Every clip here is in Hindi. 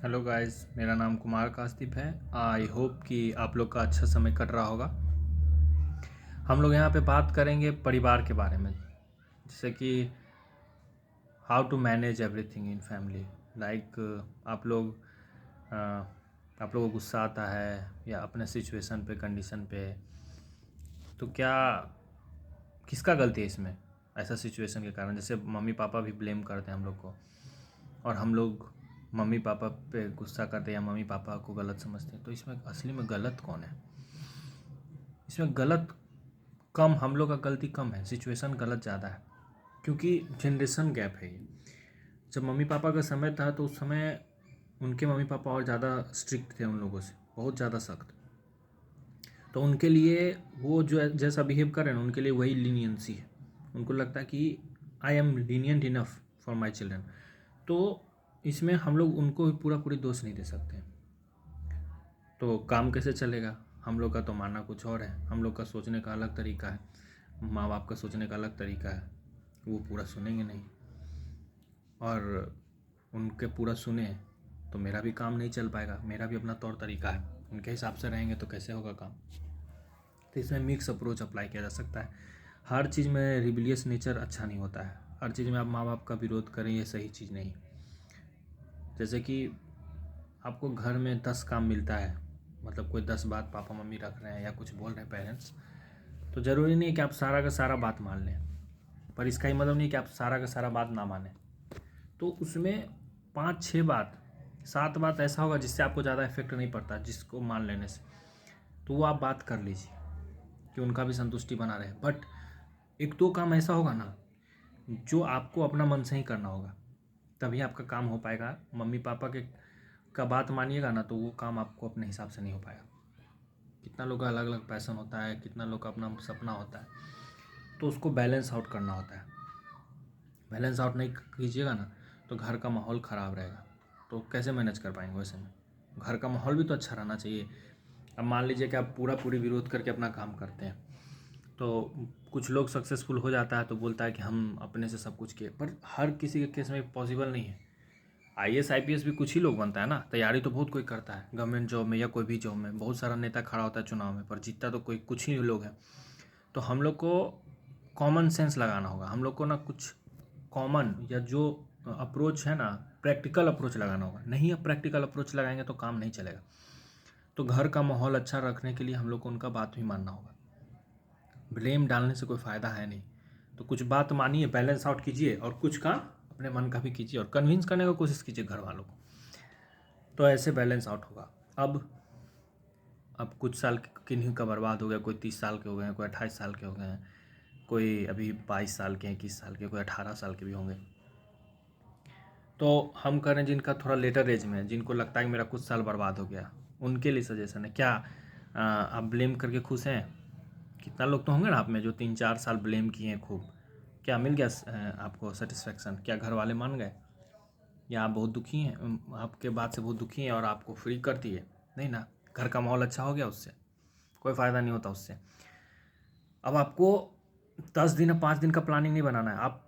हेलो गाइस, मेरा नाम कुमार काशदीप है। आई होप कि आप लोग का अच्छा समय कट रहा होगा। हम लोग यहाँ पे बात करेंगे परिवार के बारे में, जैसे कि how to manage everything in family. Like a, आप लोगों को गुस्सा आता है या अपने सिचुएशन पे, कंडीशन पे, तो क्या किसका गलती है इसमें? ऐसा सिचुएशन के कारण जैसे मम्मी पापा भी ब्लेम करते हैं हम लोग को, और हम लोग मम्मी पापा पे गुस्सा करते हैं या मम्मी पापा को गलत समझते हैं। तो इसमें असली में गलत कौन है? इसमें गलत कम, हम लोग का गलती कम है, सिचुएशन गलत ज़्यादा है, क्योंकि जनरेशन गैप है ये। जब मम्मी पापा का समय था तो उस समय उनके मम्मी पापा और ज़्यादा स्ट्रिक्ट थे उन लोगों से, बहुत ज़्यादा सख्त। तो उनके लिए वो जो जैसा बिहेव कर रहे हैं उनके लिए वही लीनियंसी है। उनको लगता है कि I am lenient enough for my children. तो इसमें हम लोग उनको पूरा पूरी दोष नहीं दे सकते। तो काम कैसे चलेगा? हम लोग का तो मानना कुछ और है, हम लोग का सोचने का अलग तरीका है, माँ बाप का सोचने का अलग तरीका है। वो पूरा सुनेंगे नहीं, और उनके पूरा सुने तो मेरा भी काम नहीं चल पाएगा। मेरा भी अपना तौर तरीका है, उनके हिसाब से रहेंगे तो कैसे होगा काम? तो इसमें मिक्स अप्रोच अप्लाई किया जा सकता है। हर चीज़ में रिबिलियस नेचर अच्छा नहीं होता है। हर चीज़ में आप माँ बाप का विरोध करें, ये सही चीज़ नहीं। जैसे कि आपको घर में 10 काम मिलता है, मतलब कोई 10 बात पापा मम्मी रख रहे हैं या कुछ बोल रहे हैं पेरेंट्स, तो ज़रूरी नहीं है कि आप सारा का सारा बात मान लें, पर इसका ही मतलब नहीं कि आप सारा का सारा बात ना मानें। तो उसमें 5-6 बात, 7 बात ऐसा होगा जिससे आपको ज़्यादा इफेक्ट नहीं पड़ता, जिसको मान लेने से, तो वो आप बात कर लीजिए कि उनका भी संतुष्टि बना रहे। बट 1-2 काम ऐसा होगा ना जो आपको अपना मन से ही करना होगा, तभी आपका काम हो पाएगा। मम्मी पापा के का बात मानिएगा ना तो वो काम आपको अपने हिसाब से नहीं हो पाएगा। कितना लोग का अलग अलग पैशन होता है, कितना लोग का अपना सपना होता है, तो उसको बैलेंस आउट करना होता है। बैलेंस आउट नहीं कीजिएगा ना तो घर का माहौल ख़राब रहेगा। तो कैसे मैनेज कर पाएंगे? वैसे में घर का माहौल भी तो अच्छा रहना चाहिए। अब मान लीजिए कि आप पूरा पूरी विरोध करके अपना काम करते हैं, तो कुछ लोग सक्सेसफुल हो जाता है तो बोलता है कि हम अपने से सब कुछ किए, पर हर किसी के केस में पॉसिबल नहीं है। IAS IPS भी कुछ ही लोग बनता है ना, तैयारी तो बहुत कोई करता है गवर्नमेंट जॉब में या कोई भी जॉब में। बहुत सारा नेता खड़ा होता है चुनाव में, पर जीतता तो कोई कुछ ही लोग हैं। तो हम लोग को कॉमन सेंस लगाना होगा। हम लोग को ना कुछ कॉमन या जो अप्रोच है ना, प्रैक्टिकल अप्रोच लगाना होगा। नहीं, अब प्रैक्टिकल अप्रोच लगाएंगे तो काम नहीं चलेगा। तो घर का माहौल अच्छा रखने के लिए हम लोग को उनका बात भी मानना होगा। ब्लेम डालने से कोई फ़ायदा है नहीं। तो कुछ बात मानिए, बैलेंस आउट कीजिए, और कुछ काम अपने मन का भी कीजिए और कन्विंस करने का कोशिश कीजिए घर वालों को। तो ऐसे बैलेंस आउट होगा। अब कुछ साल किन्हीं का बर्बाद हो गया, कोई 30 साल के हो गए हैं, कोई 28 साल के हो गए हैं, कोई अभी 22 साल के हैं, 21 साल के, कोई 18 साल के भी होंगे। तो हम करें जिनका थोड़ा लेटर एज में है, जिनको लगता है कि मेरा कुछ साल बर्बाद हो गया, उनके लिए सजेशन है। क्या आप ब्लेम करके खुश हैं? कितना लोग तो होंगे ना आप में जो 3-4 साल ब्लेम किए हैं खूब। क्या मिल गया आपको सेटिस्फेक्शन? क्या घर वाले मान गए? या आप बहुत दुखी हैं, आपके बात से बहुत दुखी हैं और आपको फ्री कर दिए? नहीं ना, घर का माहौल अच्छा हो गया, उससे कोई फ़ायदा नहीं होता उससे। अब आपको 10 दिन या 5 दिन का प्लानिंग नहीं बनाना है। आप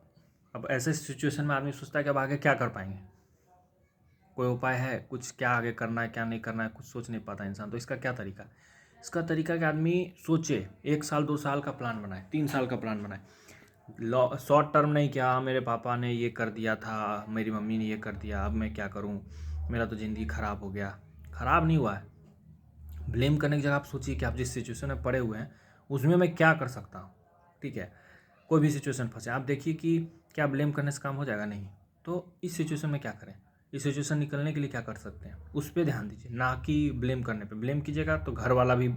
अब ऐसे सिचुएशन में आदमी सोचता है कि अब आगे क्या कर पाएंगे, कोई उपाय है कुछ, क्या आगे करना है क्या नहीं करना है, कुछ सोच नहीं पाता इंसान। तो इसका क्या तरीका? इसका तरीका कि आदमी सोचे, 1 साल 2 साल का प्लान बनाए, 3 साल का प्लान बनाए। शॉर्ट टर्म नहीं, क्या मेरे पापा ने ये कर दिया था, मेरी मम्मी ने ये कर दिया, अब मैं क्या करूं, मेरा तो ज़िंदगी ख़राब हो गया। ख़राब नहीं हुआ है। ब्लेम करने की जगह आप सोचिए कि आप जिस सिचुएशन में पड़े हुए हैं उसमें मैं क्या कर सकता हूँ। ठीक है, कोई भी सिचुएशन फंसे, आप देखिए कि क्या ब्लेम करने से काम हो जाएगा? नहीं। तो इस सिचुएशन में क्या करें, इस सिचुएशन निकलने के लिए क्या कर सकते हैं, उस पर ध्यान दीजिए, ना कि ब्लेम करने पे। ब्लेम कीजिएगा तो घर वाला भी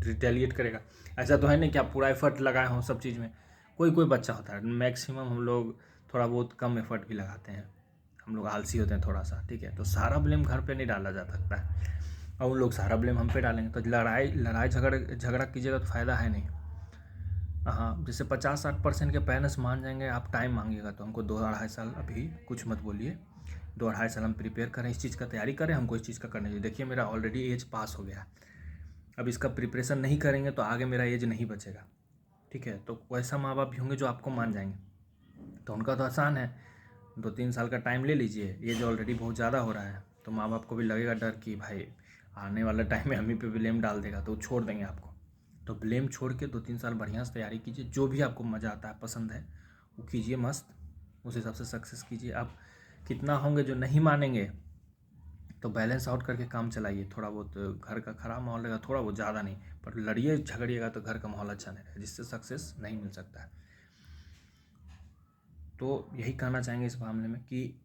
रिटेलिएट करेगा। ऐसा तो है नहीं कि आप पूरा एफर्ट लगाए हों सब चीज़ में। कोई कोई बच्चा होता है, मैक्सिमम हम लोग थोड़ा बहुत कम एफर्ट भी लगाते हैं, हम लोग आलसी होते हैं थोड़ा सा। ठीक है, तो सारा ब्लेम घर पे नहीं डाला जा सकता है, और उन लोग सारा ब्लेम हम पे डालेंगे तो लड़ाई लड़ाई झगड़ा कीजिएगा तो फ़ायदा है नहीं। हाँ, जैसे 50-60% के पेरेंट्स मान जाएंगे, आप टाइम मांगिएगा तो हमको 2-2.5 साल, अभी कुछ मत बोलिए, 2-2.5 साल हम प्रिपेयर करें, इस चीज़ का तैयारी करें, हमको इस चीज़ का करने दीजिए। देखिए मेरा ऑलरेडी एज पास हो गया, अब इसका प्रिपरेशन नहीं करेंगे तो आगे मेरा एज नहीं बचेगा। ठीक है, तो वैसा माँ बाप भी होंगे जो आपको मान जाएंगे, तो उनका तो आसान है, 2-3 साल का टाइम ले लीजिए, एज ऑलरेडी बहुत ज़्यादा हो रहा है, तो माँ बाप को भी लगेगा डर कि भाई आने वाला टाइम में हम ही पे ब्लेम डाल देगा, तो छोड़ देंगे आपको। तो ब्लेम छोड़ के 2-3 साल बढ़िया से तैयारी कीजिए, जो भी आपको मज़ा आता है, पसंद है, वो कीजिए मस्त, उस हिसाब से सक्सेस कीजिए। आप कितना होंगे जो नहीं मानेंगे, तो बैलेंस आउट करके काम चलाइए। थोड़ा बहुत घर का ख़राब माहौल रहेगा, थोड़ा बहुत, ज़्यादा नहीं, पर लड़िए झगड़िएगा तो घर का माहौल अच्छा नहीं रहेगा, जिससे सक्सेस नहीं मिल सकता है। तो यही कहना चाहेंगे इस मामले में कि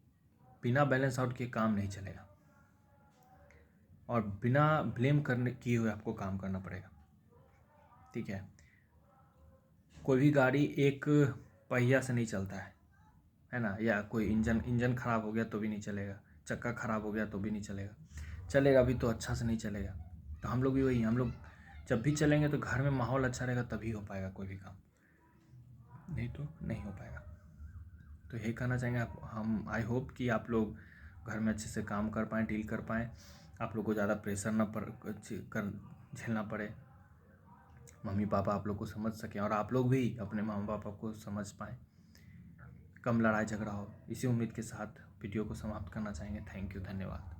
बिना बैलेंस आउट के काम नहीं चलेगा, और बिना ब्लेम करने किए हुए आपको काम करना पड़ेगा, ठीक है। कोई भी गाड़ी एक पहिया से नहीं चलता है ना, या कोई इंजन ख़राब हो गया तो भी नहीं चलेगा, चक्का ख़राब हो गया तो भी नहीं चलेगा, चलेगा भी तो अच्छा से नहीं चलेगा। तो हम लोग भी वही, हम लोग जब भी चलेंगे तो घर में माहौल अच्छा रहेगा तभी हो पाएगा कोई भी काम, नहीं तो नहीं हो पाएगा। तो यही कहना चाहेंगे हम आई होप कि आप लोग घर में अच्छे से काम कर पाएँ, डील कर पाएँ, आप लोग को ज़्यादा प्रेशर ना झेलना पड़े, मम्मी पापा आप लोग को समझ सकें, और आप लोग भी अपने मम्मी पापा को समझ पाएँ, कम लड़ाई झगड़ा हो। इसी उम्मीद के साथ वीडियो को समाप्त करना चाहेंगे। थैंक यू, धन्यवाद।